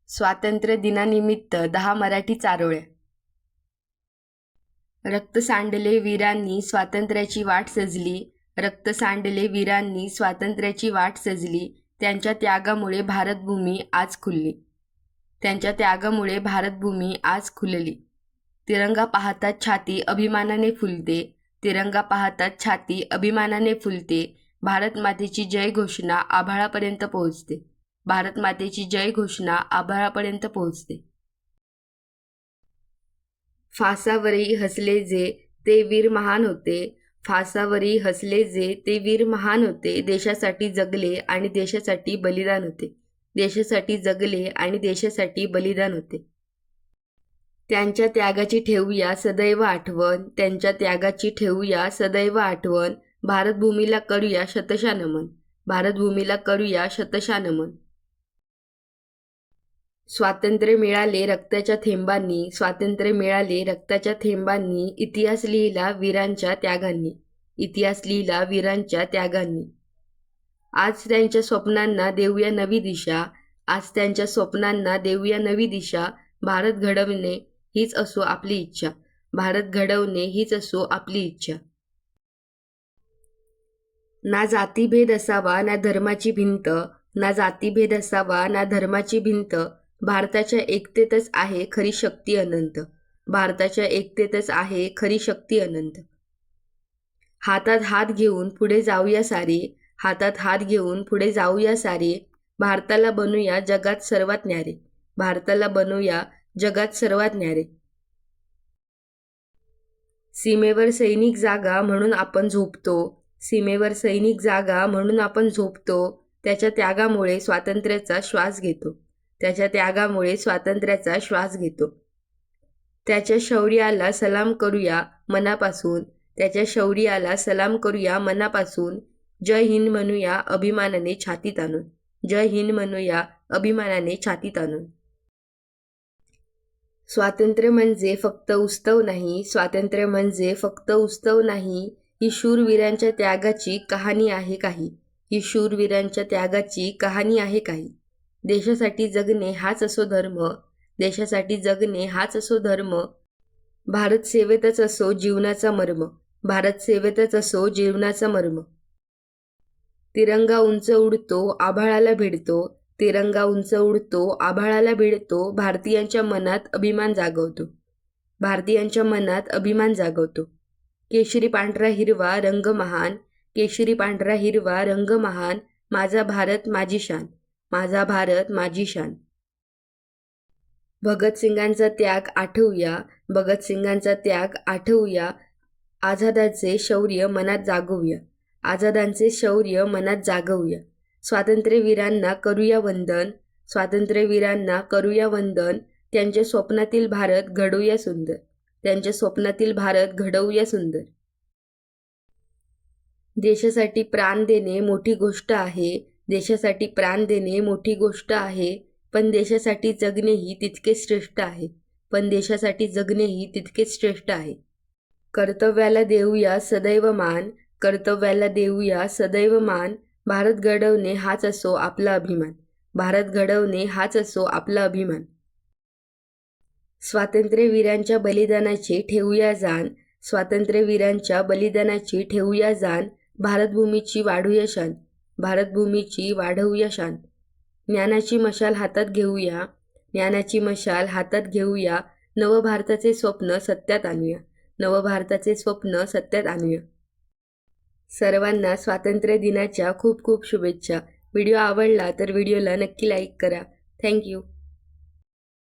स्वातंत्र्य दिनानिमित्त 10 मराठी चारोळ्या. रक्त सांडले वीरांनी स्वातंत्र्याची वाट सजली, रक्त सांडले वीरांनी स्वातंत्र्याची वाट सजली. त्यांच्या त्यागामुळे भारतभूमी आज खुलली, त्यांच्या त्यागामुळे भारतभूमी आज खुलली. तिरंगा पाहताच छाती अभिमानाने फुलते, तिरंगा पाहताच छाती अभिमानाने फुलते. भारत मातेची जय घोषणा आभाळापर्यंत पोहोचते, भारत मातेची जय घोषणा आभाळापर्यंत पोहोचते. फासावरही हसले जे ते वीर महान होते, फासावरही हसले जे ते वीर महान होते. देशासाठी जगले आणि देशासाठी बलिदान होते, देशासाठी जगले आणि देशासाठी बलिदान होते. त्यांच्या त्यागाची ठेवूया सदैव आठवण, त्यांच्या त्यागाची ठेवूया सदैव आठवण. भारतभूमीला करूया शतशः नमन, भारतभूमीला करूया शतशः नमन. स्वातंत्र्य मिळाले रक्ताच्या थेंबांनी, स्वातंत्र्य मिळाले रक्ताच्या थेंबांनी. इतिहास लिहिला वीरांच्या त्यागांनी, इतिहास लिहिला वीरांच्या त्यागांनी. आज त्यांच्या स्वप्नांना देऊया नवी दिशा, आज त्यांच्या स्वप्नांना देऊया नवी दिशा. भारत घडवणे हीच असो आपली इच्छा, भारत घडवणे हीच असो आपली इच्छा. ना जातीभेद असावा ना धर्माची भिंत, ना जातीभेद असावा ना धर्माची भिंत. भारताच्या एकतेतच आहे खरी शक्ती अनंत, भारताच्या एकतेतच आहे खरी शक्ती अनंत. हातात हात घेऊन पुढे जाऊया सारे, हातात हात घेऊन पुढे जाऊया सारे. भारताला बनूया जगात सर्वात न्यारे, भारताला बनूया जगात सर्वात न्यारे. सीमेवर सैनिक जागा म्हणून आपण झोपतो, सीमेवर सैनिक जागा म्हणून आपण झोपतो. त्याच्या त्यागामुळे स्वातंत्र्याचा श्वास घेतो, त्याच्या त्यागामुळे स्वातंत्र्याचा श्वास घेतो. त्याच्या शौर्याला सलाम करूया मनापासून, त्याच्या शौर्याला सलाम करूया मनापासून. जय हिंद म्हणूया अभिमानाने छातीत आणून, जय हिंद म्हणूया अभिमानाने छातीत आणून. स्वातंत्र्य म्हणजे फक्त उत्सव नाही, स्वातंत्र्य म्हणजे फक्त उत्सव नाही. ही शूरवीरांच्या त्यागाची कहाणी आहे काही, ही शूरवीरांच्या त्यागाची कहाणी आहे काही. देशासाठी जगणे हाच असो धर्म, देशासाठी जगणे हाच असो धर्म. भारत सेवेतच असो जीवनाचा मर्म, भारत सेवेतच असो जीवनाचा मर्म. तिरंगा उंच उडतो आभाळाला भिडतो, तिरंगा उंच उडतो आभाळाला भिडतो. भारतीयांच्या मनात अभिमान जागवतो, भारतीयांच्या मनात अभिमान जागवतो. केशरी पांढरा हिरवा रंग महान, केशरी पांढरा हिरवा रंग महान. माझा भारत माझी शान, माझा भारत माझी शान. भगतसिंगांचा त्याग आठवूया, भगतसिंगांचा त्याग आठवूया. आझादांचे शौर्य मनात जागवूया, आझादांचे शौर्य मनात जागवूया. स्वातंत्र्यवीरांना करूया वंदन, स्वातंत्र्यवीरांना करूया वंदन. त्यांच्या स्वप्नातील भारत घडवूया सुंदर, त्यांच्या स्वप्नातील भारत घडवूया सुंदर. देशासाठी प्राण देणे मोठी गोष्ट आहे, देशासाठी प्राण देणे मोठी गोष्ट आहे. पण देशासाठी जगणेही तितकेच श्रेष्ठ आहे, पण देशासाठी जगणेही तितकेच श्रेष्ठ आहे. कर्तव्याला देऊया सदैव मान, कर्तव्याला देऊया सदैव मान. भारत घडवणे हाच असो आपला अभिमान, भारत घडवणे हाच असो आपला अभिमान. स्वातंत्र्यवीरांच्या बलिदानाची ठेवूया जाण, स्वातंत्र्यवीरांच्या बलिदानाची ठेवूया जाण. भारतभूमीची वाढूया शान, भारतभूमीची वाढवूया शान. ज्ञानाची मशाल हातात घेऊया, ज्ञानाची मशाल हातात घेऊया. नवभारताचे स्वप्न सत्यात आणूया, नवभारताचे स्वप्न सत्यात आणूया. सर्वांना स्वातंत्र्य दिनाच्या खूप खूप शुभेच्छा. व्हिडिओ आवडला तर व्हिडिओला नक्की लाईक करा. थँक्यू.